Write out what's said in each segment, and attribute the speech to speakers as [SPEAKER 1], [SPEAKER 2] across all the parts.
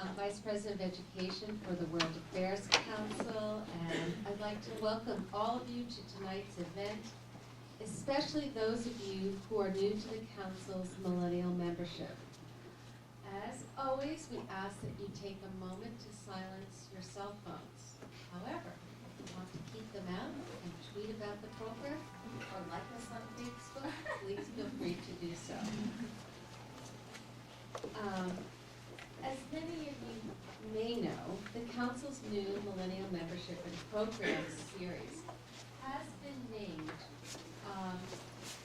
[SPEAKER 1] I'm Vice President of Education for the World Affairs Council, and I'd like to welcome all of you to tonight's event, especially those of you who are new to the Council's Millennial membership. As always, we ask that you take a moment to silence your cell phones. However, if you want to keep them out and tweet about the program or like us on Facebook, please feel free to do so. As many of you may know, the Council's new Millennial Membership and Program Series has been named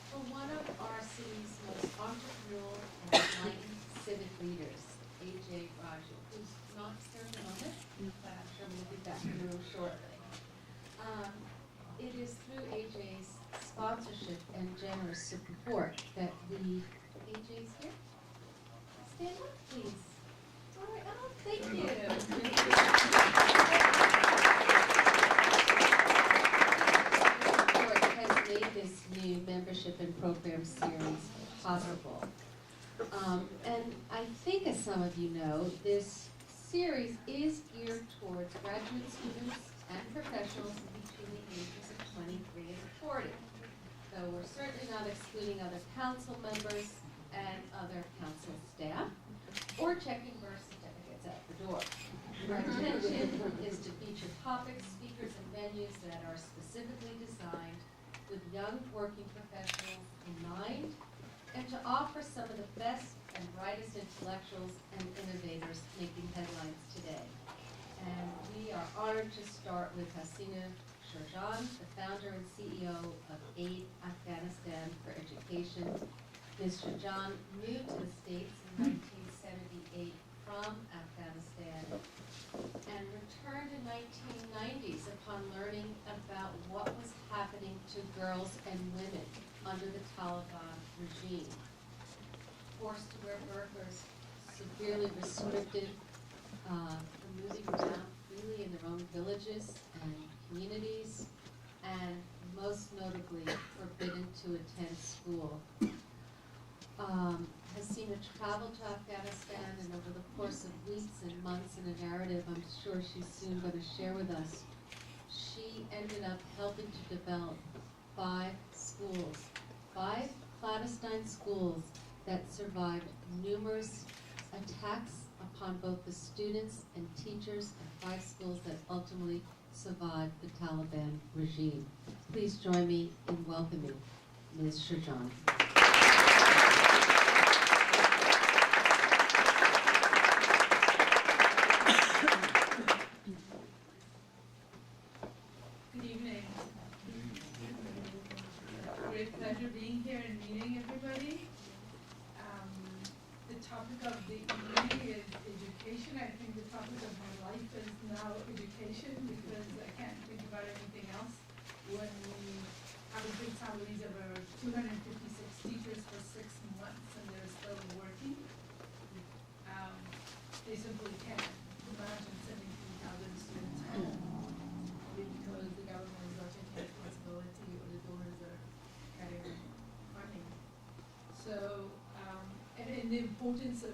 [SPEAKER 1] for one of our city's most entrepreneurial and enlightened civic leaders, A.J. Raju, who's not here at the moment, but I'm sure we'll be back in the room shortly. It is through A.J.'s sponsorship and generous support that A.J.'s here. Stand up, please. All right. Oh, thank you. Support has made this new membership and program series possible. And I think, as some of you know, this series is geared towards graduate students and professionals between the ages of 23 and 40. So we're certainly not excluding other council members and other council staff, or checking birth certificates at the door. Our intention is to feature topics, speakers, and venues that are specifically designed with young working professionals in mind, and to offer some of the best and brightest intellectuals and innovators making headlines today. And we are honored to start with Hassina Sherjan, the founder and CEO of Aid Afghanistan for Education. Ms. Sherjan moved to the States in 1978 from Afghanistan and returned in 1990s upon learning about what was happening to girls and women under the Taliban regime. Forced to wear burqas, severely restricted from moving around freely in their own villages and communities, and most notably forbidden to attend school. Hassina traveled to Afghanistan, and over the course of weeks and months in a narrative I'm sure she's soon going to share with us, she ended up helping to develop 5 clandestine schools that survived numerous attacks upon both the students and teachers, and 5 schools that ultimately survived the Taliban regime. Please join me in welcoming Ms. Sherjan.
[SPEAKER 2] Good evening. Great pleasure being here and meeting everybody. The topic of the evening is education. I think the topic of my life is now education, because I can't think about anything else. When we have a big salaries of 256 teachers for 6 months and they're still working, they simply can't imagine sending 3,000 students home because the government is not taking responsibility, or the donors are cutting funding. So, and the importance of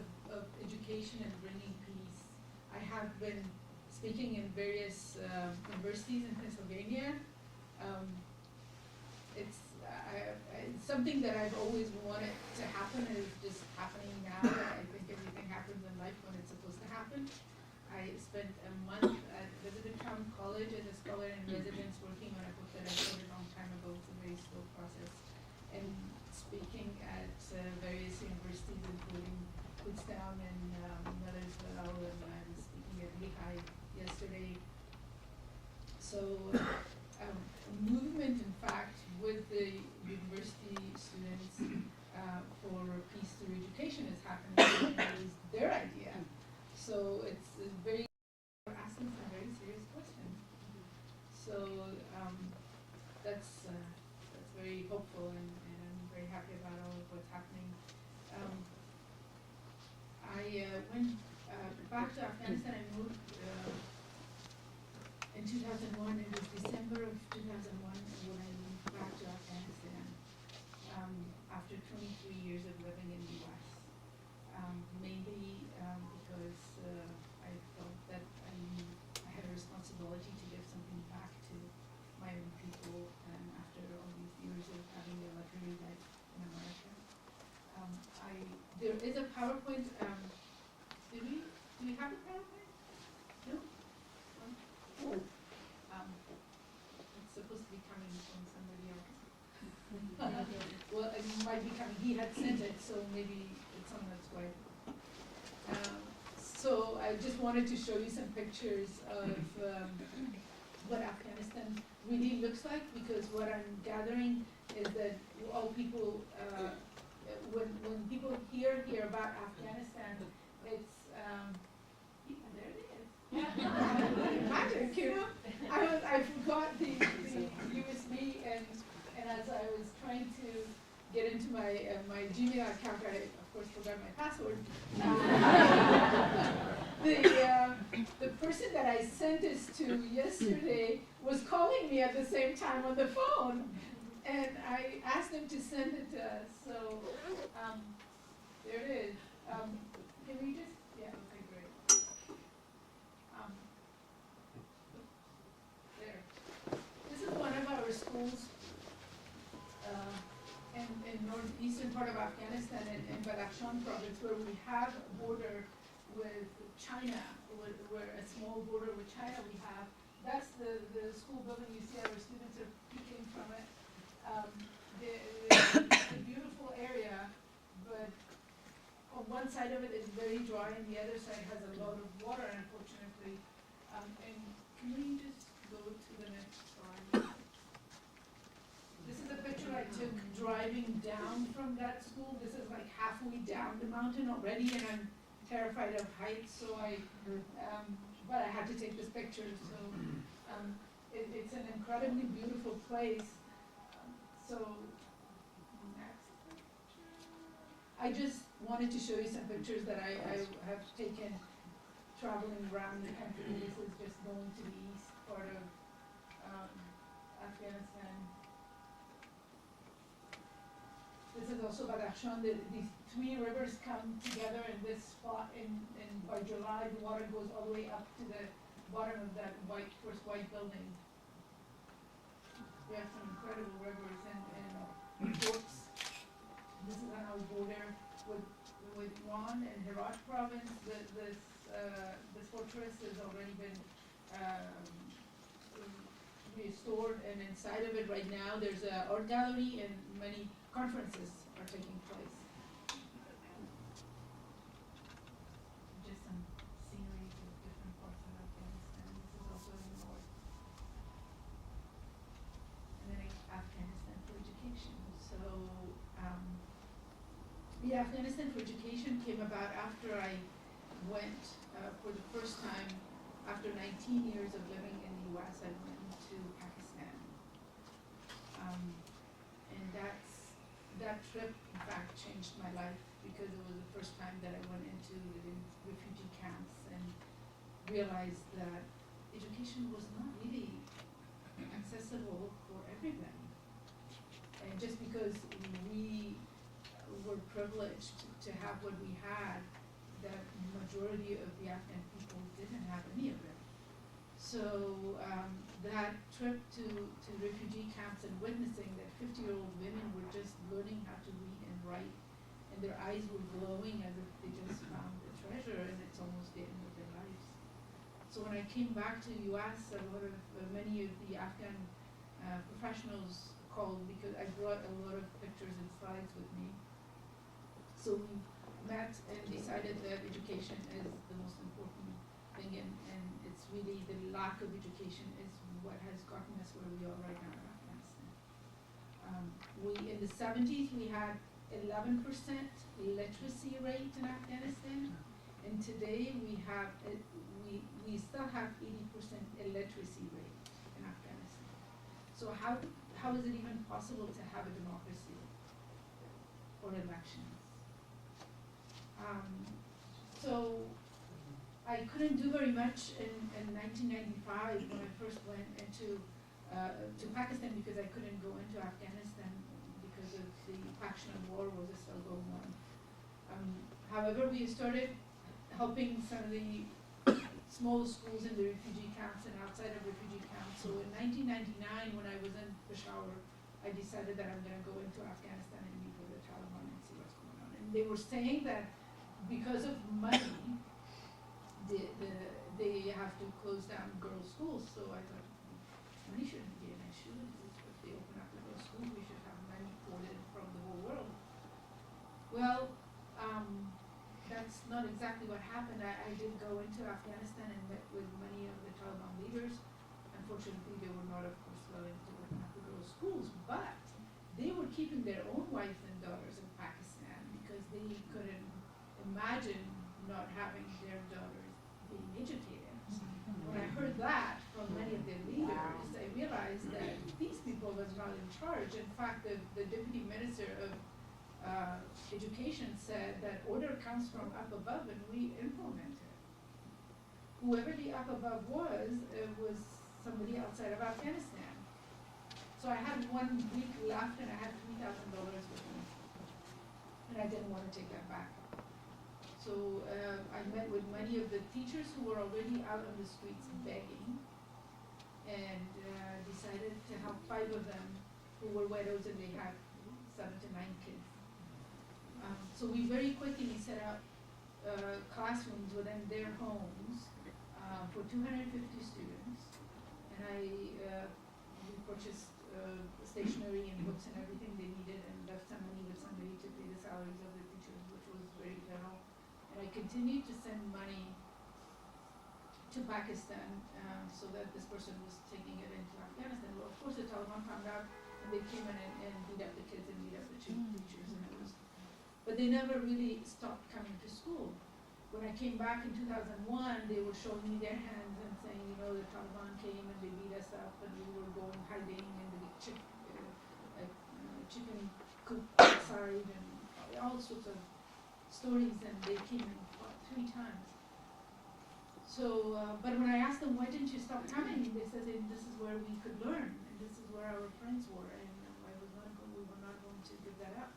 [SPEAKER 2] education and bringing peace. I have been speaking in various universities in Pennsylvania. It's something that I've always wanted to happen, is just happening now. I think everything happens in life when it's supposed to happen. I spent a month at Trump College as a scholar in residence working on a book that I wrote a long time ago. It's a very slow process. And speaking at various universities, including Kutztown and Millersville, and I was speaking at Lehigh yesterday. So movement, in fact, with the university students for peace through education is happening. It was their idea. So it's very asking some very serious questions. So that's very hopeful, and I'm very happy about all of what's happening. I went back to Afghanistan. I moved in 2001. It was December of 2001 when I moved back to Afghanistan after 23 years of living in the U.S. Mainly because is a PowerPoint, do we have a PowerPoint? No? It's supposed to be coming from somebody else. Well, it might be coming, he had sent it, so maybe it's on its way. So I just wanted to show you some pictures of what Afghanistan really looks like, because what I'm gathering is that all people, when people hear about Afghanistan, it's, there it is. Magic, you know? I forgot the USB, and as I was trying to get into my my Gmail account, I of course forgot my password. The person that I sent this to yesterday was calling me at the same time on the phone, and I asked him to send it to us. So there it is. Can we just? Yeah. Okay. Great. There. This is one of our schools. In northeastern part of Afghanistan, in Badakhshan province, where we have a border with China, where a small border with China we have. That's the school building. You see our students are peeking from it. It's a beautiful area, but on one side of it is very dry, and the other side has a lot of water, unfortunately. And can we just go to the next slide? This is a picture I took driving down from that school. This is like halfway down the mountain already, and I'm terrified of heights, so but I had to take this picture. So it's an incredibly beautiful place. So next picture. I just wanted to show you some pictures that I have taken traveling around the country. This is just going to the east part of Afghanistan. This is also Badakhshan. These three rivers come together in this spot, and by July the water goes all the way up to the bottom of that first white building. We have some incredible rivers and forts. This is on our border with Iran and Herat province. This fortress has already been restored, and inside of it right now there's an art gallery and many conferences are taking place. Just some scenery of different parts of Afghanistan. This is also in the north. And then Afghanistan for education. So the Afghanistan for education came about after I went for the first time, after 19 years of living in the US, I went to Pakistan. And that trip, in fact, changed my life, because it was the first time that I went into living refugee camps and realized that education was not really accessible for everybody. And just because we were privileged to have what we had, that majority of the Afghan people didn't have any of it. So that trip to refugee camps and witnessing that 50-year-old women were just learning how to read and write, and their eyes were glowing as if they just found a treasure, and it's almost the end of their lives. So when I came back to the U.S., many of the Afghan professionals called, because I brought a lot of pictures and slides with me. So we met and decided that education is the most important thing, and it's really the lack of education is what has gotten us where we are right now in Afghanistan. In the 70s, we had 11% literacy rate in Afghanistan, and today we still have 80% illiteracy rate in Afghanistan. So how is it even possible to have a democracy or elections? So I couldn't do very much in 1995 when I first went into to Pakistan, because I couldn't go into Afghanistan because of the Pakistan war was still going on. However, we started helping some of the small schools in the refugee camps and outside of refugee camps. So in 1999, when I was in Peshawar, I decided that I'm going to go into Afghanistan and meet with the Taliban and see what's going on. And they were saying that because of money, they have to close down girls' schools. So I thought, money shouldn't be an issue. If they open up the girls' schools, we should have money poured in from the whole world. Well, that's not exactly what happened. I did go into Afghanistan and met with many of the Taliban leaders. Unfortunately, they were not, of course, willing to open up the girls' schools, but they were keeping their own wives and daughters in Pakistan because they couldn't imagine not having their daughters being educated. When I heard that from many of their leaders, I realized that these people was not in charge. In fact, the deputy minister of education said that order comes from up above and we implement it. Whoever the up above was somebody outside of Afghanistan. So I had 1 week left and I had $3,000 with me. And I didn't want to take that back. So I met with many of the teachers who were already out on the streets begging and decided to help 5 of them who were widows and they had 7 to 9 kids. So we very quickly set up classrooms within their homes for 250 students. And we purchased stationery and books and everything they needed and left some money with somebody to pay the salaries of the teachers, which was very little. And I continued to send money to Pakistan so that this person was taking it into Afghanistan. Well, of course, the Taliban found out and they came in and beat up the kids and beat up the teachers. And it was, but they never really stopped coming to school. When I came back in 2001, they were showing me their hands and saying, you know, the Taliban came and they beat us up and we were going hiding in the chicken coop outside and all sorts of stories, and they came in 3 times. So, but when I asked them, why didn't you stop coming? They said, this is where we could learn, and this is where our friends were, and we were not going to give that up.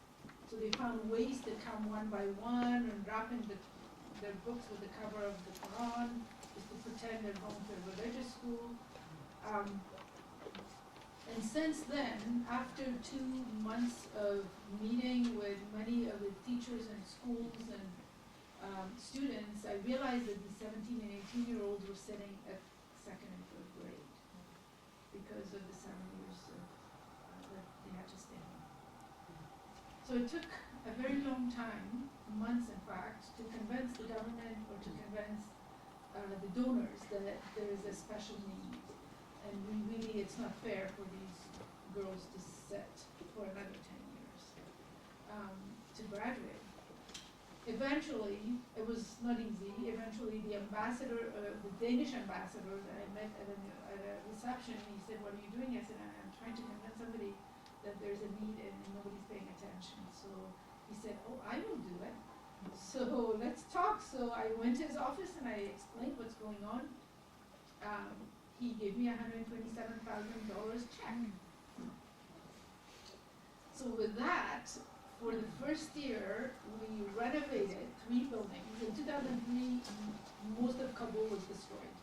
[SPEAKER 2] So they found ways to come one by one and wrapping their books with the cover of the Quran, just to pretend they're going to a religious school. And since then, after 2 months of meeting with many of the teachers and schools and students, I realized that the 17 and 18-year-olds were sitting at 2nd and 3rd grade because of the 7 years that they had to stay home. So it took a very long time, months in fact, to convince the government or to convince the donors that there is a special need. And it's not fair for these girls to sit for another 10 years to graduate. Eventually, it was not easy. Eventually, the ambassador, the Danish ambassador that I met at a reception, he said, "What are you doing?" I said, "I'm trying to convince somebody that there's a need and nobody's paying attention." So he said, "Oh, I will do it. So let's talk." So I went to his office and I explained what's going on. He gave me $127,000 check. So with that, for the first year, we renovated 3 buildings. In 2003, most of Kabul was destroyed.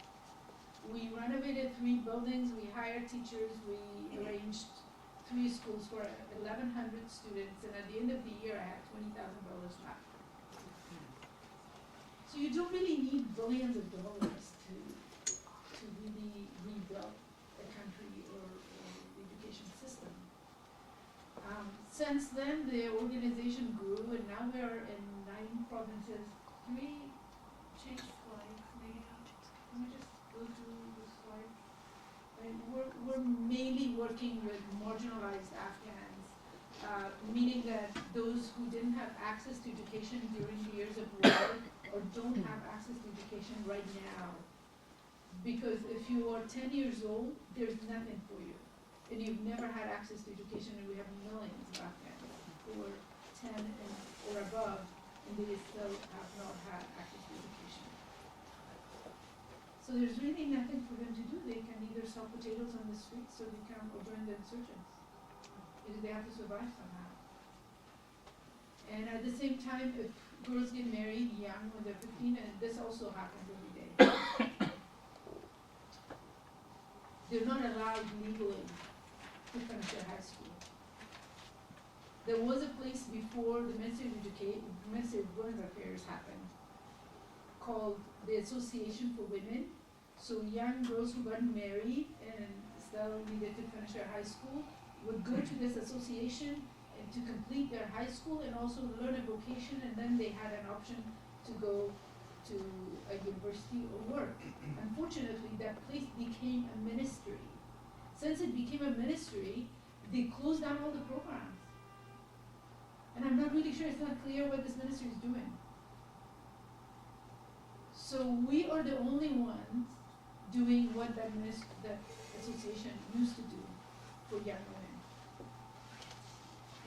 [SPEAKER 2] We renovated 3 buildings, we hired teachers, we arranged 3 schools for 1,100 students, and at the end of the year, I had $20,000 left. So you don't really need billions of dollars to really rebuild a country or the education system. Since then, the organization grew, and now we are in 9 provinces. Can we change slides, maybe? Can we just go through the slides? And we're mainly working with marginalized Afghans, meaning that those who didn't have access to education during the years of war or don't have access to education right now. Because if you are 10 years old, there's nothing for you. And you've never had access to education, and we have millions of Afghans who are 10 or above, and they still have not had access to education. So there's really nothing for them to do. They can either sell potatoes on the streets or join the insurgents. Because they have to survive somehow. And at the same time, if girls get married young when they're 15, and this also happens every day, they're not allowed legally to finish their high school. there was a place before the Ministry of Women's Affairs happened, called the Association for Women. So young girls who got married and still needed to finish their high school would go to this association and to complete their high school and also learn a vocation, and then they had an option to go to a university or work. Unfortunately, that place became a ministry. Since it became a ministry, they closed down all the programs. And I'm not really sure, it's not clear what this ministry is doing. So we are the only ones doing what that association used to do for young women.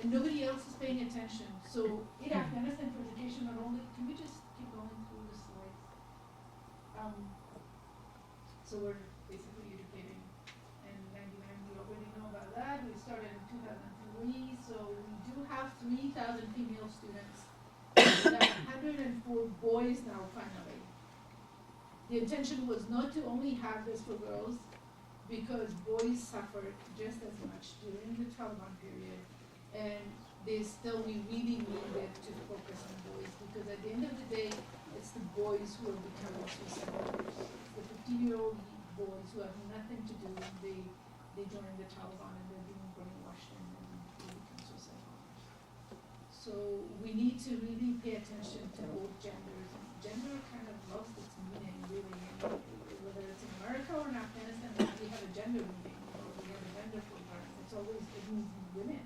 [SPEAKER 2] And nobody else is paying attention. So in Afghanistan for education not only, can we just keep going through the slides? So we're basically educating in 99, we already know about that. We started in 2003, so we do have 3,000 female students. We have 104 boys now finally. The intention was not to only have this for girls, because boys suffered just as much during the Taliban period, and we really needed to focus on boys, because at the end of the day, it's the boys who are becoming suicide bombers. The 15-year-old boys who have nothing to do, they join the Taliban and they're being brainwashed and they become suicide bombers. So we need to really pay attention to both genders. And gender kind of lost its meaning, really. And whether it's in America or in Afghanistan, we have a gender meeting or we have a gender program. It means women.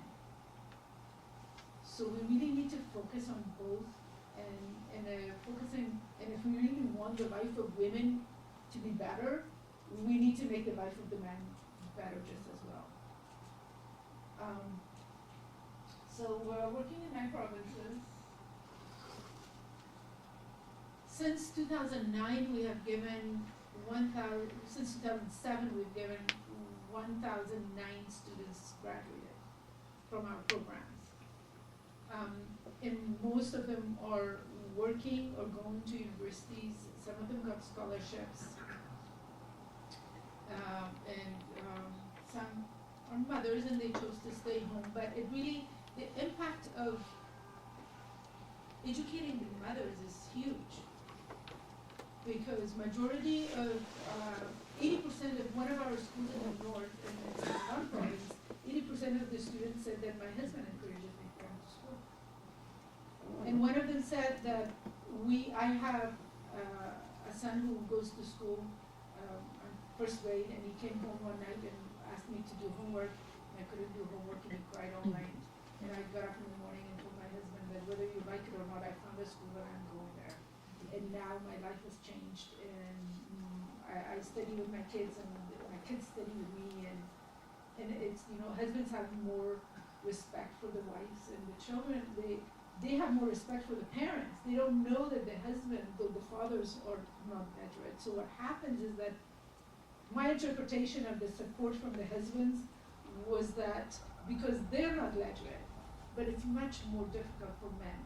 [SPEAKER 2] So we really need to focus on both, and if we really want the life of women to be better, we need to make the life of the men better just as well. So we're working in 9 provinces. Since 2009, we have given since 2007, we've given 1,009 students graduated from our programs. And most of them are working or going to universities. Some of them got scholarships. Some are mothers and they chose to stay home. But it really, the impact of educating the mothers is huge. Because majority of, 80% of one of our schools in the north, and it's in one province, 80% of the students said that my husband encourages me to come to school. And one of them said that I have a son who goes to school on first grade, and he came home one night and asked me to do homework, and I couldn't do homework, and he cried all night. And I got up in the morning and told my husband that whether you like it or not, I found a school and I'm going there. And now my life has changed, and I study with my kids, and my kids study with me, and it's, husbands have more respect for the wives, and the children, they have more respect for the parents. They don't know that the fathers are not literate. So what happens is that my interpretation of the support from the husbands was that because they're not literate, but it's much more difficult for men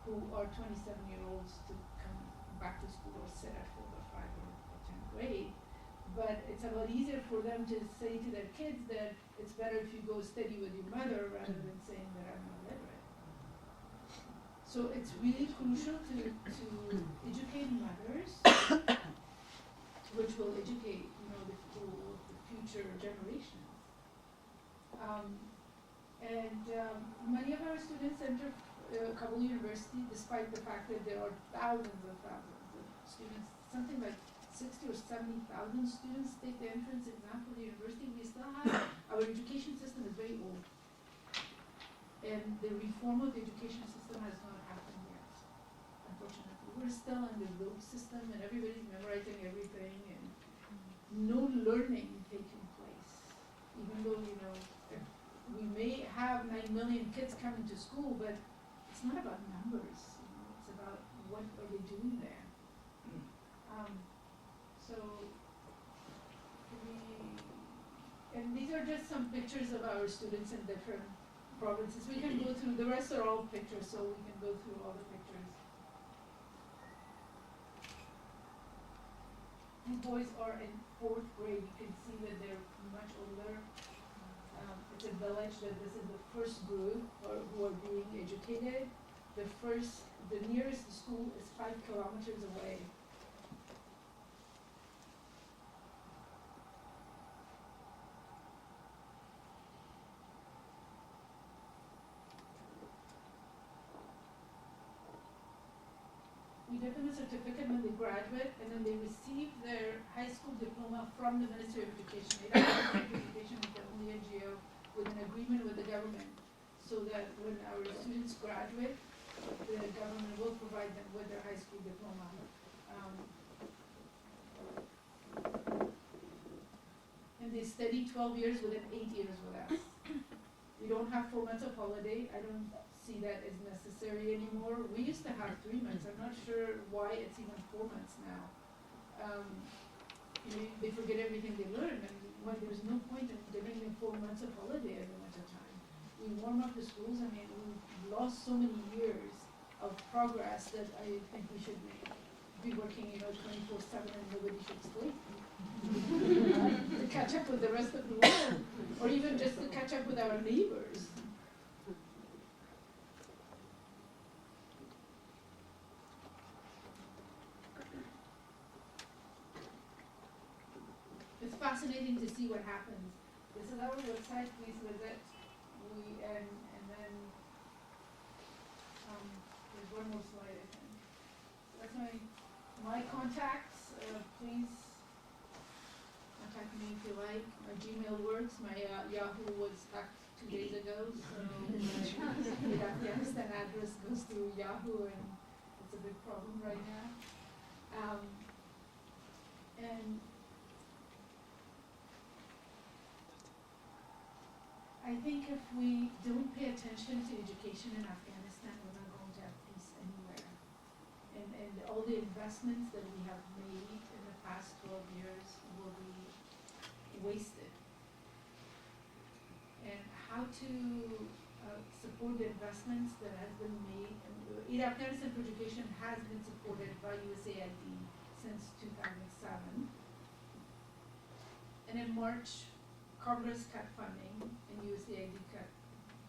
[SPEAKER 2] who are 27-year-olds to come back to school or sit at 4 or 5 or 10th grade. But it's a lot easier for them to say to their kids that it's better if you go study with your mother rather than saying that I'm not literate. So it's really crucial to educate mothers, which will educate the future generations. Many of our students enter Kabul University, despite the fact that there are thousands of students, something like 60 or 70,000 students take the entrance exam for the university. We still have, our education system is very old. And the reform of the education system has not happened yet, unfortunately. We're still in the rote system and everybody's memorizing everything and no learning taking place. Even though, we may have 9 million kids coming to school, but it's not about numbers, it's about what are they doing there. And these are just some pictures of our students in different provinces. We can go through, the rest are all pictures, so we can go through all the pictures. These boys are in 4th grade. You can see that they're much older. it's a village, that this is the first group who are being educated. The nearest school is 5 kilometers away. We give them a certificate when they graduate, and then they receive their high school diploma from the Ministry of Education. The Ministry of Education is the only NGO with an agreement with the government, so that when our students graduate, the government will provide them with their high school diploma. And they study 12 years within 8 years with us. We don't have 4 months of holiday. I don't see that as necessary anymore. We used to have 3 months. I'm not sure why it's even 4 months now. They forget everything they learned, and there's no point in giving them 4 months of holiday every winter time. We warm up the schools. I mean, we've lost so many years of progress that I think we should be working, 24/7, and nobody should sleep. To catch up with the rest of the world, or even just to catch up with our neighbors. It's fascinating to see what happens. This is our website, please visit. And then there's one more slide, I think. That's my contacts. Please contact me if you like. My Gmail works. My Yahoo was hacked 2 days ago, so the Afghanistan address goes through Yahoo, and it's a big problem right now. And I think if we don't pay attention to education in Afghanistan, we're not going to have peace anywhere. And all the investments that we have made in the past 12 years will be wasted. And how to support the investments that has been made in Afghanistan for education has been supported by USAID since 2007. And in March, Congress cut funding and USAID cut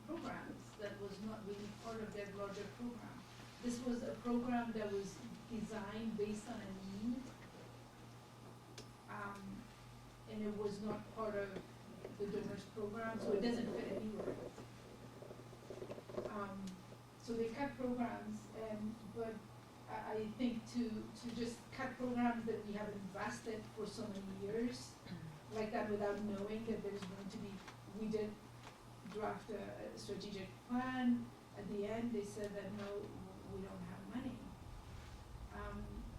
[SPEAKER 2] programs that was not really part of their larger program. This was a program that was designed based on a need, and it was not part of the donors program, so it doesn't fit anywhere. So they cut programs, but I think to just cut programs that we have invested for so many years, like that, without knowing that there's going to be, we did draft a strategic plan. At the end, they said that no, we don't have money.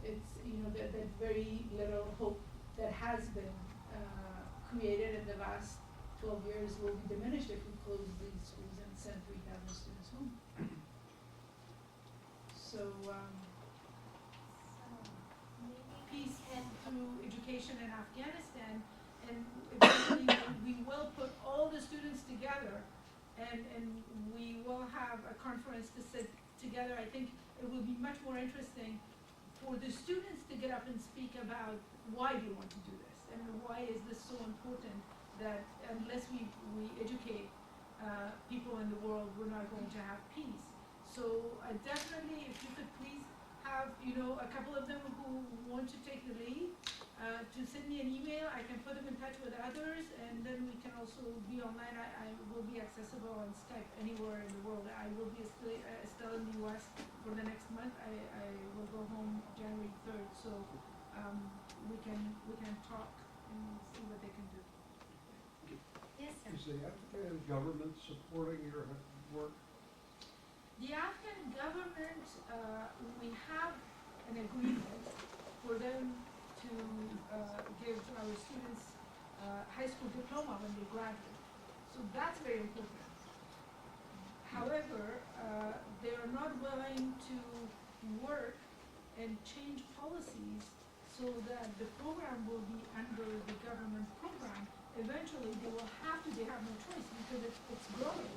[SPEAKER 2] It's, that very little hope that has been created in the last 12 years will be diminished if we close these schools and send 3,000 students home. So, peace through education in Afghanistan, and eventually we will put all the students together, and we will have a conference to sit together. I think it will be much more interesting for the students to get up and speak about why they want to do this, and why is this so important, that unless we educate people in the world, we're not going to have peace. So definitely, if you could please have, a couple of them who want to take the lead, to send me an email. I can put them in touch with others, and then we can also be online. I will be accessible on Skype anywhere in the world. I will be still in the US for the next month. I will go home January 3rd, so we can talk and see what they can do.
[SPEAKER 1] Yes, sir.
[SPEAKER 3] Is the Afghan government supporting your work?
[SPEAKER 2] The Afghan government, we have an agreement for them to give our students high school diploma when they graduate. So that's very important. However, they are not willing to work and change policies so that the program will be under the government program. Eventually, they have no choice because it's growing.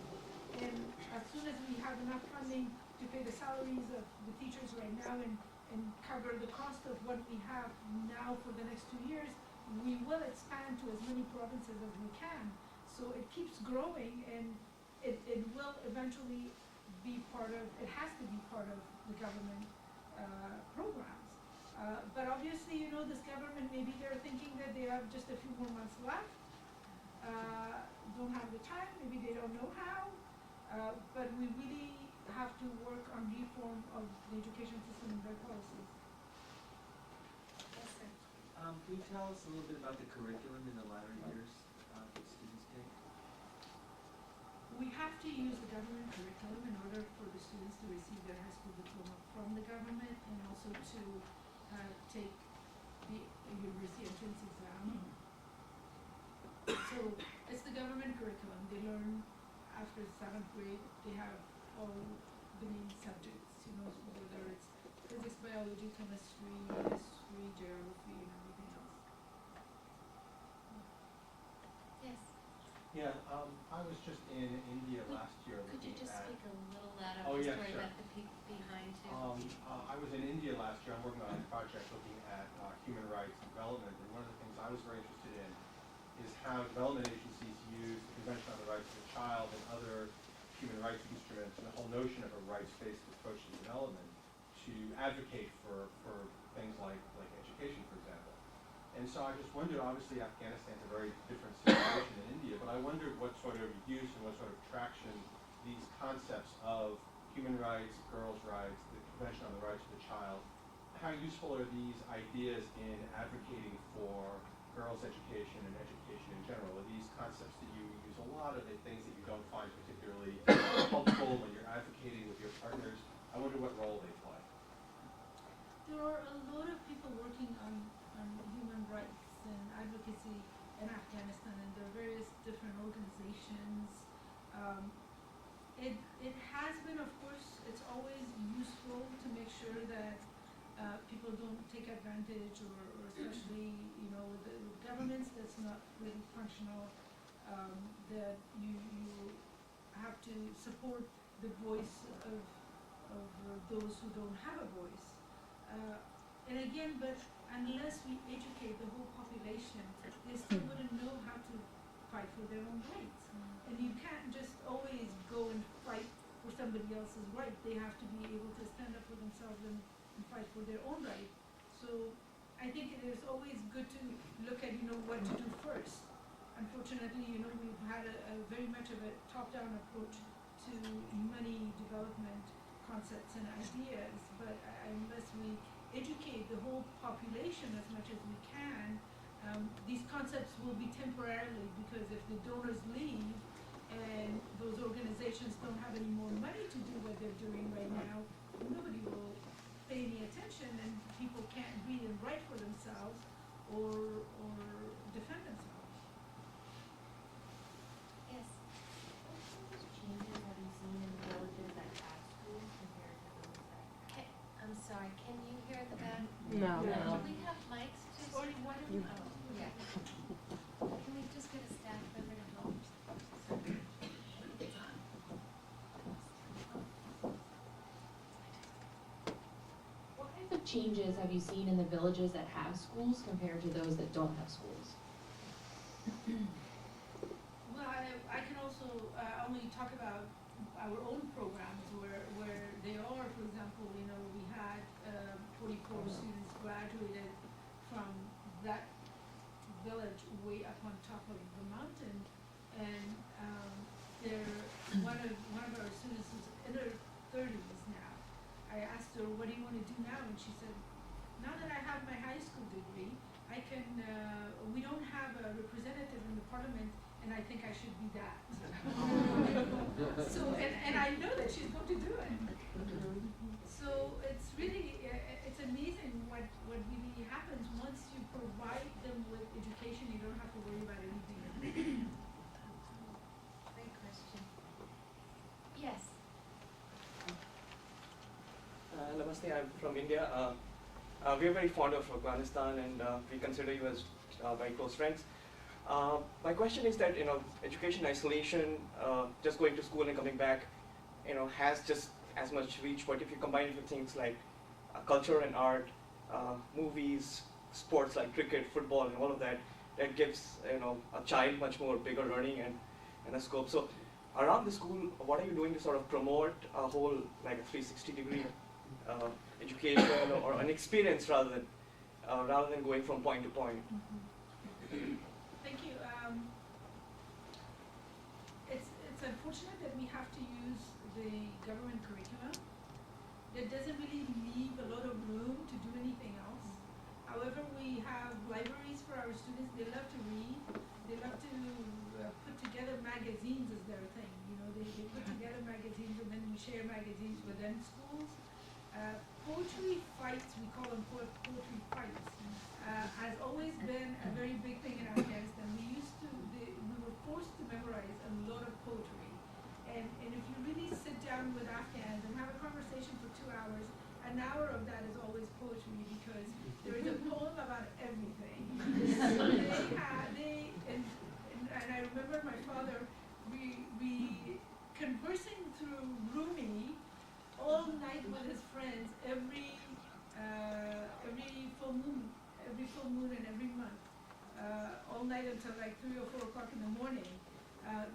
[SPEAKER 2] And as soon as we have enough funding to pay the salaries of the teachers right now and cover the cost of what we have now for the next 2 years, we will expand to as many provinces as we can. So it keeps growing, and it will eventually be part of, it has to be part of the government programs. But obviously, you know, this government, maybe they're thinking that they have just a few more months left, don't have the time, maybe they don't know how, but we really have to work on reform of the education system and their policies.
[SPEAKER 1] Yes, sir.
[SPEAKER 4] Can you tell us a little bit about the curriculum in the latter years that students take?
[SPEAKER 2] We have to use the government curriculum in order for the students to receive their high school diploma from the government, and also to take the university entrance exam. So it's the government curriculum. They learn after 7th grade, they have all the main subjects, you know, whether it's physics, biology, chemistry, history, geography, and everything else.
[SPEAKER 1] Yes.
[SPEAKER 5] Yeah, I was just in India last year
[SPEAKER 1] Could you
[SPEAKER 5] looking
[SPEAKER 1] just
[SPEAKER 5] at.
[SPEAKER 1] speak a little louder?
[SPEAKER 5] Oh,
[SPEAKER 1] just
[SPEAKER 5] yeah,
[SPEAKER 1] worry
[SPEAKER 5] sure.
[SPEAKER 1] about the people behind too.
[SPEAKER 5] I was in India last year. I'm working on a project looking at human rights and development, and one of the things I was very interested in is how development agencies use the Convention on the Rights of the Child and other human rights instruments and the whole notion of a rights-based approach to development to advocate for things like education, for example. And so I just wondered, obviously Afghanistan's a very different situation than India, but I wondered what sort of use and what sort of traction these concepts of human rights, girls' rights, the Convention on the Rights of the Child, how useful are these ideas in advocating for girls' education and education in general? Are these concepts that you use a lot? Are they things that you don't find particularly helpful when you're advocating with your partners? I wonder what role they play.
[SPEAKER 2] There are a lot of people working on human rights and advocacy in Afghanistan, and there are various different organizations. It has been, of course, it's always useful to make sure that people don't take advantage, or especially, you know, with the governments that's not really functional, that you have to support the voice of those who don't have a voice. And again, but unless we educate the whole population, they still wouldn't know how to fight for their own rights. And you can't just always go and fight for somebody else's right. They have to be able to stand up for themselves and fight for their own right. So I think it is always good to look at, you know, what to do first. Unfortunately, you know, we've had a very much of a top-down approach to money development concepts and ideas, but unless we educate the whole population as much as we can, these concepts will be temporarily, because if the donors leave and those organizations don't have any more money to do what they're doing right now, nobody will pay any attention, and people can't read and write for themselves or defend themselves.
[SPEAKER 1] Yes.
[SPEAKER 6] Changes have you seen in the villages that have schools compared to those that
[SPEAKER 1] Okay, I'm sorry, can you hear the back?
[SPEAKER 7] No.
[SPEAKER 1] Do we have mics to?
[SPEAKER 2] Or what do
[SPEAKER 1] Oh, yeah. Can we just get a staff member to help? I think it's on.
[SPEAKER 6] What kinds of changes have you seen in the villages that have schools compared to those that don't have schools?
[SPEAKER 2] Well, I can also only talk about our own programs where they are. For example, you know, we had 44 students graduated from that village way up on top of the mountain, and one of our students is in her 30s now. I asked her, what do you want to do now? And she said, now that I have my high school degree, I can, we don't have a representative in the parliament, and I think I should be that. So, and I know that she's going to do it. So it's really, it's amazing what really happens once you provide them with education. You don't have to worry about anything.
[SPEAKER 1] Great question. Yes.
[SPEAKER 8] Namaste, I'm from India. We are very fond of Afghanistan, and we consider you as very close friends. My question is that, you know, education isolation, just going to school and coming back, you know, has just as much reach, but if you combine it with things like culture and art, movies, sports like cricket, football, and all of that, that gives a child much more bigger learning and a scope. So around the school, what are you doing to sort of promote a whole like a 360-degree education or an experience rather than going from point to point?
[SPEAKER 2] Thank you. It's unfortunate that we have to use the government curriculum. That doesn't really leave a lot of room to do anything else. However, we have libraries for our students. They love to read. They love to put together magazines as their thing. They put together magazines and then we share magazines within schools. Poetry fights, we call them poetry fights, has always been a very big thing in Afghanistan. We were forced to memorize a lot of poetry. And if you really sit down with Afghans and have a conversation for 2 hours, an hour of that is always poetry because there is a poem about everything. And I remember my father, we conversing through Rumi all night with his friends every full moon and every month, all night until like 3 or 4 o'clock in the morning.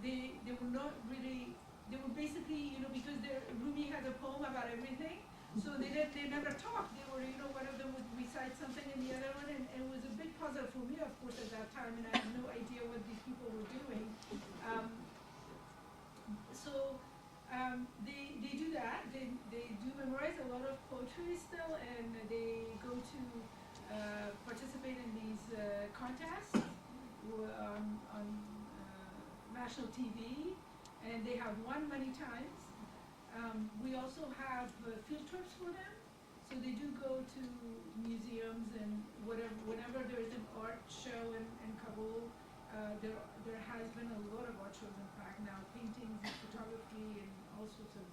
[SPEAKER 2] They were not really. They were basically, because Rumi has a poem about everything, so they never talked. They were, one of them would recite something and the other one, and it was a big puzzle for me, of course, at that time, and I had no idea what these people were doing. They do that. They do memorize a lot of poetry still, and they go to participate in these contests on national TV. And they have won many times. We also have field trips for them. So they do go to museums and whenever there is an art show in Kabul, there has been a lot of art shows, in fact, now, paintings and photography and all sorts of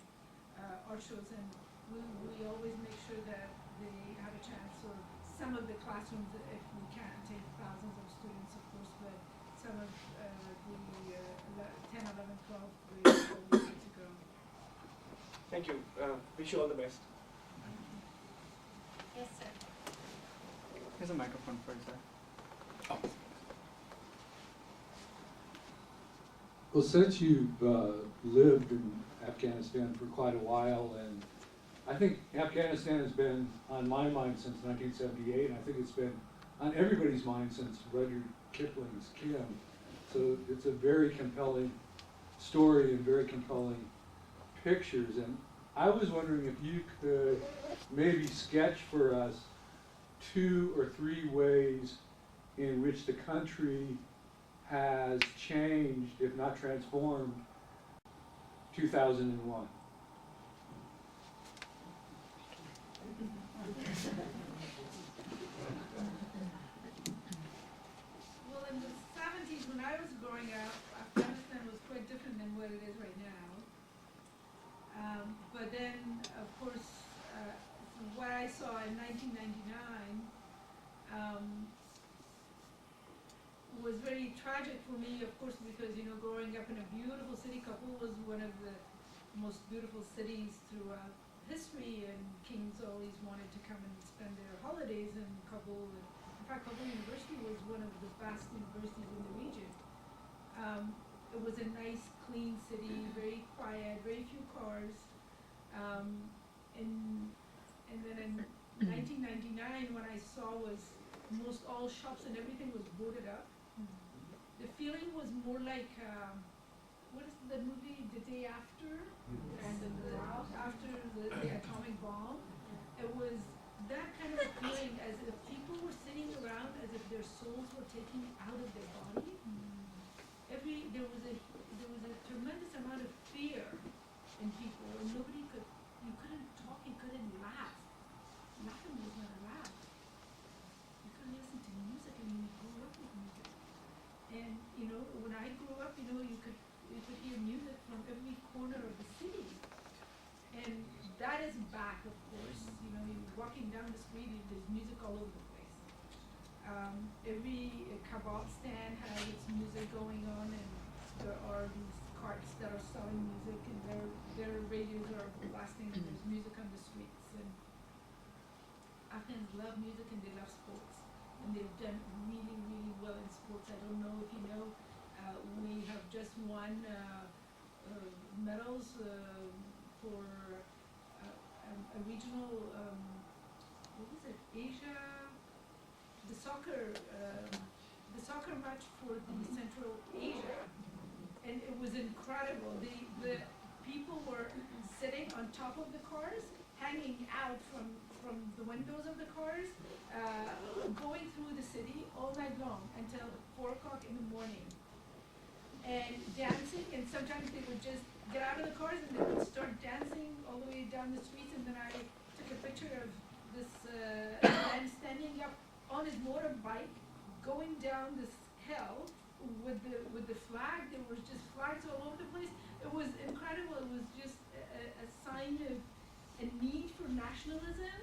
[SPEAKER 2] art shows. And we always make sure that they have a chance, or some of the classrooms, if we can't take thousands of students, of course, but some of the 10, 11, 12 grades are ready to go.
[SPEAKER 8] Thank you. Wish you all the best.
[SPEAKER 1] Yes, sir.
[SPEAKER 7] Here's a microphone for you, sir.
[SPEAKER 9] Well, since you've lived in Afghanistan for quite a while, and I think Afghanistan has been on my mind since 1978, and I think it's been on everybody's mind since Rudyard Kipling's Kim. So it's a very compelling story and very compelling pictures. And I was wondering if you could maybe sketch for us 2 or 3 ways in which the country has changed, if not transformed, 2001.
[SPEAKER 2] Well, in the 70s, when I was growing up, Afghanistan was quite different than what it is right now. But then, of course, what I saw in 1999 was very tragic for me, of course, because, growing up in a beautiful city, Kabul was one of the most beautiful cities throughout history, and kings always wanted to come and spend their holidays in Kabul. And in fact, Kabul University was one of the best universities in the region. It was a nice, clean city, very quiet, very few cars. And then in 1999, what I saw was most all shops and everything was boarded up. The feeling was more like, what is the movie, The Day After? And after the atomic bomb. It was that kind of a feeling, as if people were sitting around as if their souls were taken out of their body. There was a tremendous amount of fear in people, and you couldn't talk, you couldn't laugh. Laughing was not allowed. You couldn't listen to music, and you grew up with music. And when I grew up, you could hear music from every corner of the city. And that is back, of course. You're walking down the street, there's music all over the place. Every kebab stand has its music going on, and there are these carts that are selling music, and their radios are blasting, and there's music on the streets. And Afghans love music and they love sports. and they've done really, really well in sports. I don't know if you know, we have just won medals for a regional, what was it, Asia, the soccer match for the Central Asia, and it was incredible. The people were sitting on top of the cars, hanging out from the windows of the cars, going through the city all night long until 4 o'clock in the morning, and dancing. And sometimes they would just get out of the cars and they would start dancing all the way down the streets. And then I took a picture of this man standing up on his motorbike, going down this hill with the flag. There was just flags all over the place. It was incredible. It was just a sign of a need for nationalism,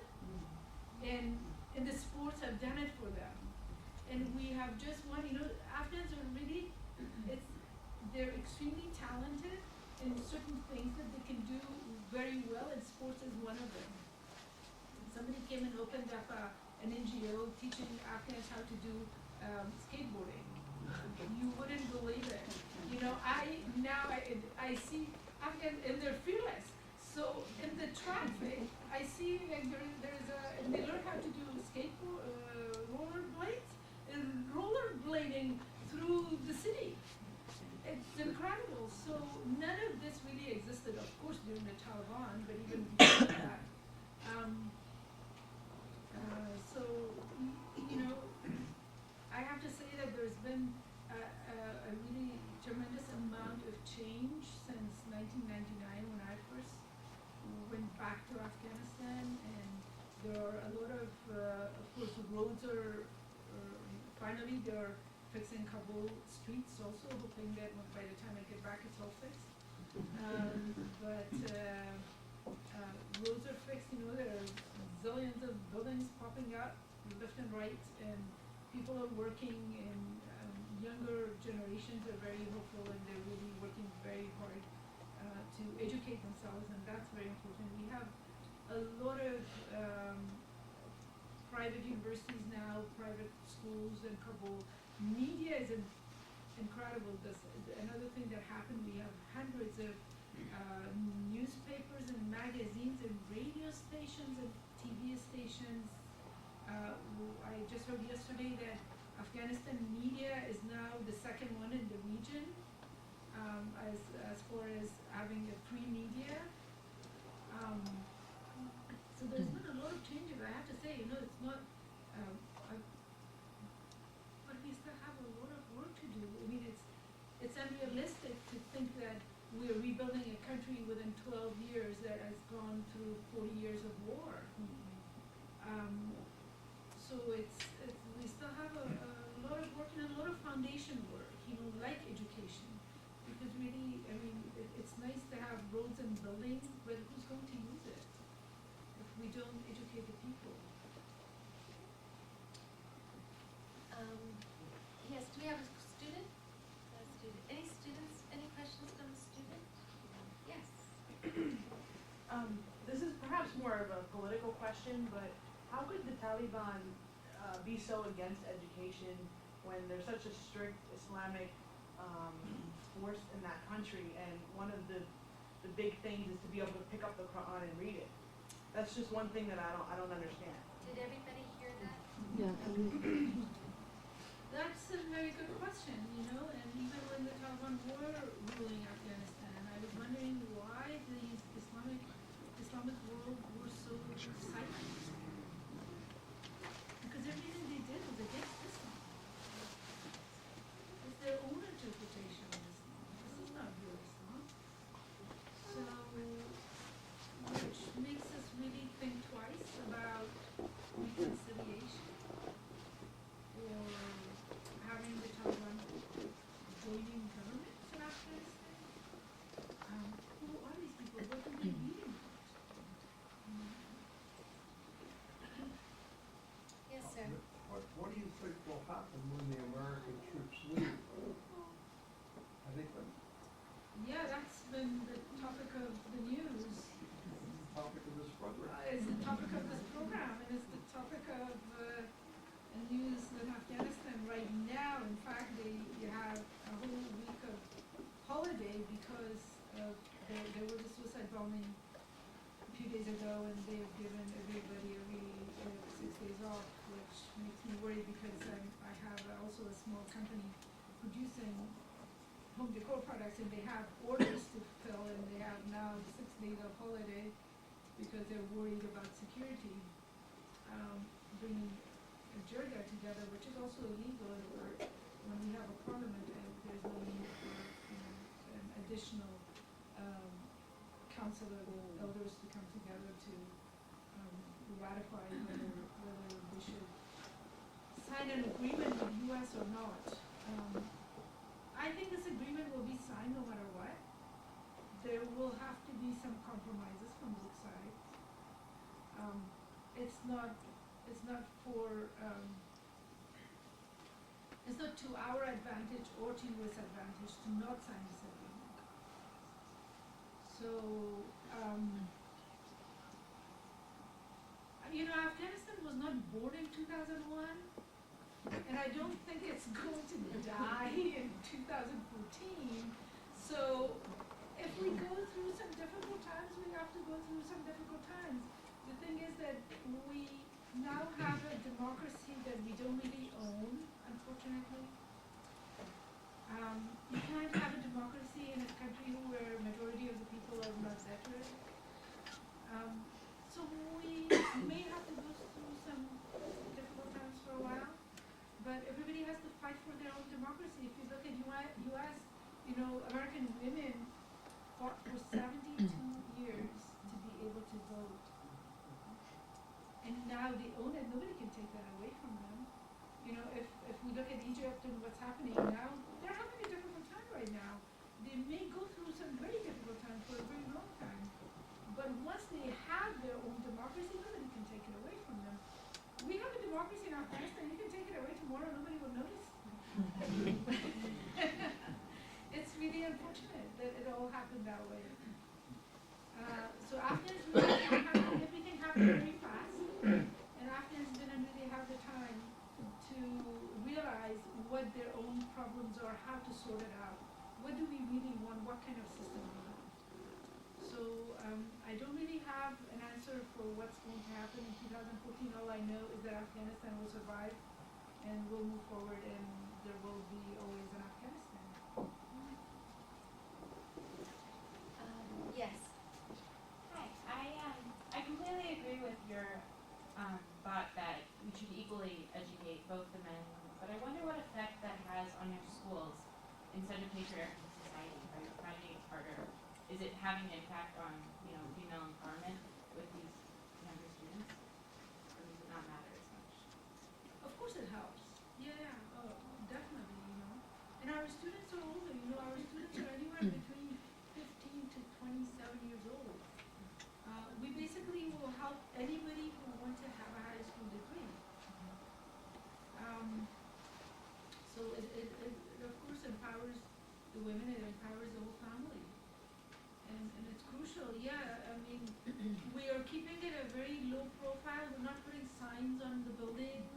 [SPEAKER 2] and the sports have done it for them. And we have just won. You know, Afghans are really, they're extremely talented in certain things that they can do very well, and sports is one of them. Somebody came and opened up an NGO teaching Afghans how to do skateboarding. You wouldn't believe it. You know, I see Afghans and they're fearless. So in the traffic, I see like and they learn how to do skateboard, rollerblades, and rollerblading through the city. It's incredible. So none of this really existed, of course, during the Taliban, but even before that. So, you know, I have to say that there's been a really tremendous amount of change since 1999 when I first went back to Afghanistan, and there are a lot of course, the roads are finally they're fixing Kabul streets also, hoping that by the time I get back it's all fixed. But roads are fixed, you know, there are zillions of buildings popping up left and right, and people are working, and younger generations are very hopeful, and they're really working very hard to educate themselves, and that's very important. We have a lot of private universities now, private schools in Kabul. Media is incredible. Another thing that happened, we have hundreds of newspapers and magazines and radio stations and TV stations. I just heard yesterday that Afghanistan media is now the second one in the region as far as having a free media. So there's been a lot of changes. I have to say, you know, it's not, but we still have a lot of work to do. I mean, it's unrealistic to think that we're rebuilding a country within 12 years that has gone through 40 years of war. So we still have a lot of work and a lot of foundation work, you know, like education. Because really, I mean, it's nice to have roads and buildings, but who's going to use it if we don't educate the people?
[SPEAKER 1] Yes, do we have a student? Any students, any questions from the student? Yes.
[SPEAKER 10] This is perhaps more of a political question, but how could the Taliban be so against education when there's such a strict Islamic force in that country, and one of the big things is to be able to pick up the Quran and read it? That's just one thing that I don't understand.
[SPEAKER 1] Did everybody hear that?
[SPEAKER 6] Yeah.
[SPEAKER 2] That's a very good question, you know, and even when the Taliban were ruling Afghanistan, I was wondering why these Islamic world were so silent. Because everything they did was against Islam. It's their own interpretation of Islam. This is not real Islam. So, which makes us really think twice about reconciliation or having the Taliban joining governments in Afghanistan. Who are these people? What do they mean?
[SPEAKER 1] Yes, sir.
[SPEAKER 3] What do you think will happen when the American troops leave? I think the
[SPEAKER 2] Yeah, that's been the topic of the news.
[SPEAKER 3] topic of this program.
[SPEAKER 2] Is the topic of this program, and is the topic of news in Afghanistan right now. In fact, they have a whole week of holiday because there was a suicide bombing a few days ago, and they've given everybody every 6 days off, which makes me worry because I have also a small company producing home decor products, and they have orders to fill, and they have now 6 days of holiday because they're worried about security. Bringing a Georgia together, which is also illegal when we have a parliament, and there's no need for an additional council of elders to come together to ratify whether we should sign an agreement with U.S. or not. I think this agreement will be signed no matter what. There will have to be some compromises from both sides. It's not to our advantage or to U.S. advantage to not sign this agreement. So, Afghanistan was not born in 2001, and I don't think it's going to die in 2014. So, if we go through some difficult times, we have to go through some difficult times. The thing is that we now have a democracy that we don't really own, unfortunately. You can't have a democracy in a country where majority of the people are not veterans. So we may have to go through some difficult times for a while, but everybody has to fight for their own democracy. If you look at U.S., American women fought for 72 years to be able to vote. And now they own it, nobody can take that away from them. If we look at Egypt and what's happening now, they're having a difficult time right now. They may go through some very difficult time for a very long time. But once they have their own democracy, nobody can take it away from them. We have a democracy in Afghanistan, you can take it away tomorrow, nobody will notice. It's really unfortunate that it all happened that way. So Afghans really everything happened very fast, and Afghans didn't really have the time to realize what their own problems are, how to sort it out. What do we really want? What kind of system we want? So I don't really have an answer for what's going to happen in 2014. All I know is that Afghanistan will survive and will move forward, and there will be always an Afghanistan.
[SPEAKER 1] Yes.
[SPEAKER 11] Hi, I completely agree with your thought that we should equally educate both the men and women, but I wonder what effect that has on your schools in such a patriarchal society. Are you finding it harder? Is it having an impact on, female empowerment with these younger students? Or does it not matter as much?
[SPEAKER 2] Of course it helps. Yeah, definitely, And our students are older, our students are anywhere between 15 to 27 years old. We basically will help anybody who wants to have a high school degree. So it of course empowers the women, it empowers the whole family. And it's crucial, we are keeping it a very low profile, we're not putting signs on the buildings.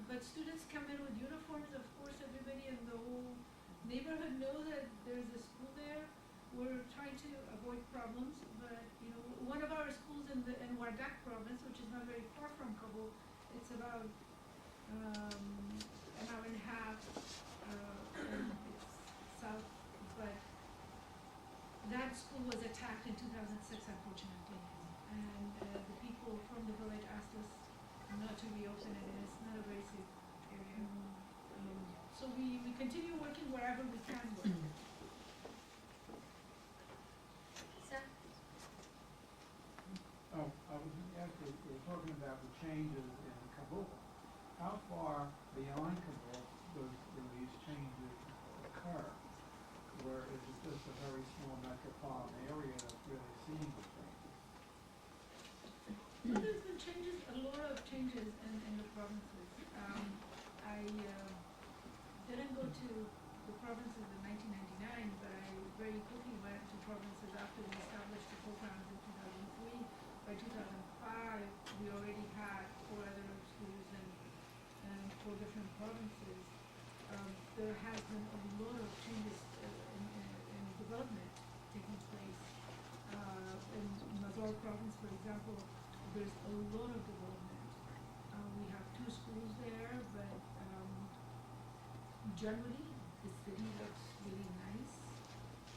[SPEAKER 2] But students come in with uniforms, of course everybody in the whole neighborhood knows that there's a school there. We're trying to avoid problems, but one of our schools in Wardak province, which is not very far from Kabul, it's about an hour and a half, and it's south, but that school was attacked in 2006, unfortunately, and the people from the village asked us not to reopen it, and it's not a very safe area. So we continue working wherever we can work.
[SPEAKER 3] Oh, I was actually, we're talking about the changes in Kabul. How far beyond Kabul do these changes occur? Where is it just a very small metropolitan area that's really seeing the changes?
[SPEAKER 2] Well, there's been changes, a lot of changes in the provinces. I didn't go to the provinces in 1999, but I very quickly went to provinces after we established the programs in 2003. By 2005, we already had 4 other schools in provinces, there has been a lot of changes in development taking place. In Mazar province, for example, there's a lot of development. We have 2 schools there, but generally the city looks really nice,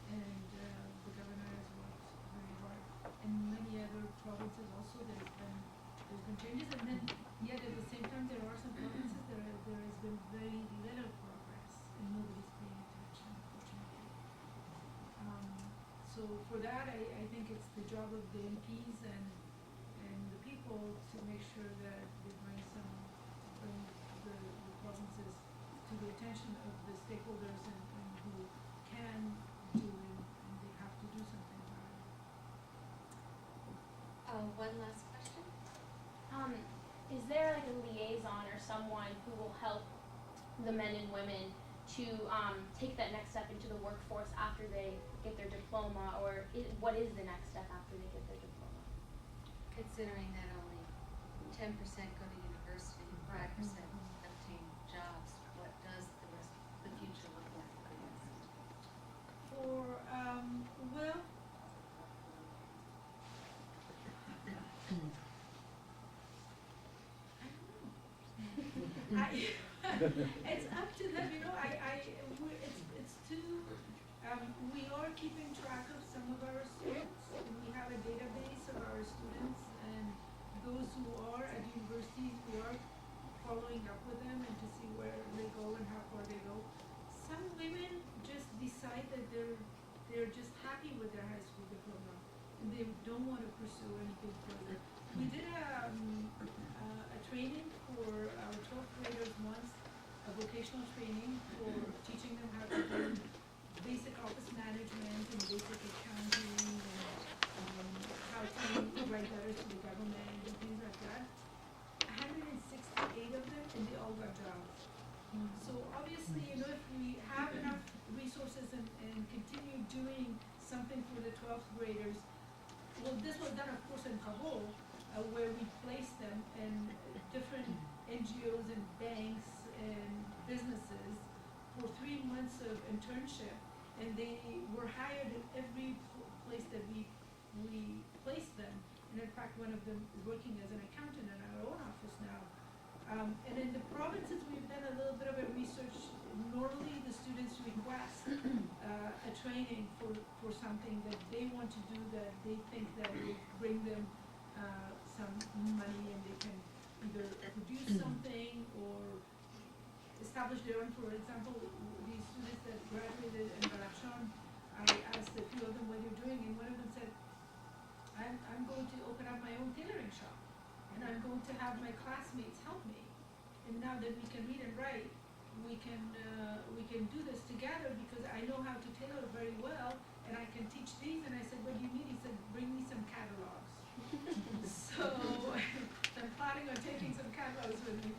[SPEAKER 2] and the governor has worked very hard. In many other provinces also, there's been changes, and then yet at the same time there are some provinces there has been very little progress, and nobody's paying attention, unfortunately. So for that, I think it's the job of the MPs and the people to make sure that they bring the provinces to the attention of the stakeholders and who can do it, and they have to do something about it.
[SPEAKER 1] One last question?
[SPEAKER 12] Is there like a liaison or someone who will help the men and women to take that next step into the workforce after they get their diploma, or what is the next step after they get their diploma?
[SPEAKER 1] Considering that only 10% go to university and 5% obtain jobs, what does the future look like for you?
[SPEAKER 2] Well, it's up to them, you know. It's too. We are keeping track of some of our students. We have a database of our students, and those who are at universities, we are following up with them and to see where they go and how far they go. Some women just decide that they're just happy with their high school diploma, and they don't want to pursue anything further. We did a training for our 12th graders once, a vocational training for teaching them how to do basic office management and basic accounting and how to write letters to the government and things like that. 168 of them, and they all got jobs. So obviously, you know, if we have enough resources and continue doing something for the 12th graders, well, this was done, of course, in Kabul, where we placed them in different NGOs and banks and businesses for 3 months of internship, and they were hired in every place that we placed them. And in fact, one of them is working as an accountant in our own office now. And in the provinces, we've done a little bit of a research. Normally, the students request a training for something that they want to do, that they think that will bring them some money, and they can either produce something or establish their own. For example, these students that graduated in Balakshan, I asked a few of them what they're doing, and one of them said, I'm going to open up my own tailoring shop, and I'm going to have my classmates help me. And now that we can read and write, we can do this together, because I know how to tailor very well, and I can teach these. And I said, what do you need? He said, bring me some catalogs. So I'm planning on taking some catalogs with me.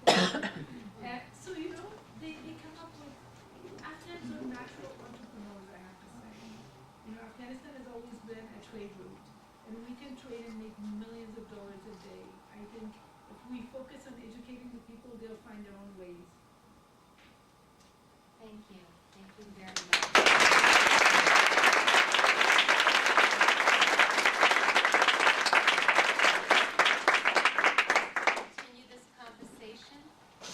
[SPEAKER 2] So, you know, they come up with, Afghans are natural entrepreneurs, I have to say. You know, Afghanistan has always been a trade route, and we can trade and make millions of dollars a day. I think if we focus on educating the people, they'll find their own ways.
[SPEAKER 1] Thank you. Thank you very much. Continue this conversation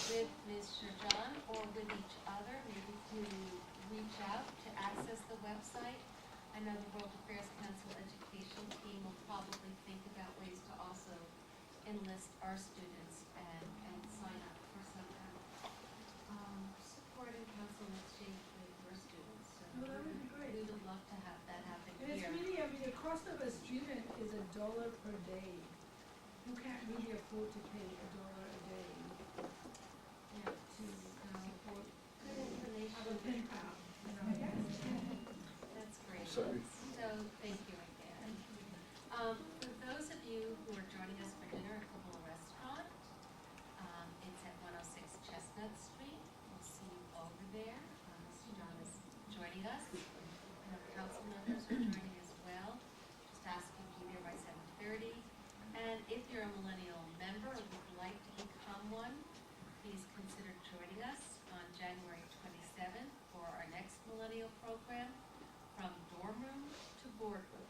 [SPEAKER 1] with Ms. Sherjan or with each other, maybe to reach out to access the website. I know the World Affairs Council Education team will probably think about ways to also enlist our students and sign up for some kind of support and counsel exchange with your students. So
[SPEAKER 2] Well, that would be great.
[SPEAKER 1] we would love to have that happen
[SPEAKER 2] And it's
[SPEAKER 1] here.
[SPEAKER 2] really, I mean, the cost of a student is $1 per day. You can't really afford to pay $1 a day
[SPEAKER 1] Yeah,
[SPEAKER 2] to support,
[SPEAKER 1] good information.
[SPEAKER 2] have a pen pal, you know.
[SPEAKER 1] That's great.
[SPEAKER 9] Sorry.
[SPEAKER 1] So, thank you again. For those of you who are joining us for dinner at Kabul Restaurant, it's at 106 Chestnut Street. We'll see you over there. Mr. John is joining us. And our council members are joining as well. Just ask you to be there by 7:30. And if you're a millennial member or would like to become one, please consider joining us.
[SPEAKER 13] Millennial Program, From Dorm Room to Boardroom,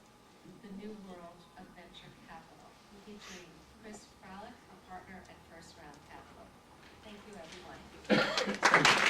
[SPEAKER 13] The New World of Venture Capital, featuring Chris Fralick, a partner at First Round Capital. Thank you, everyone.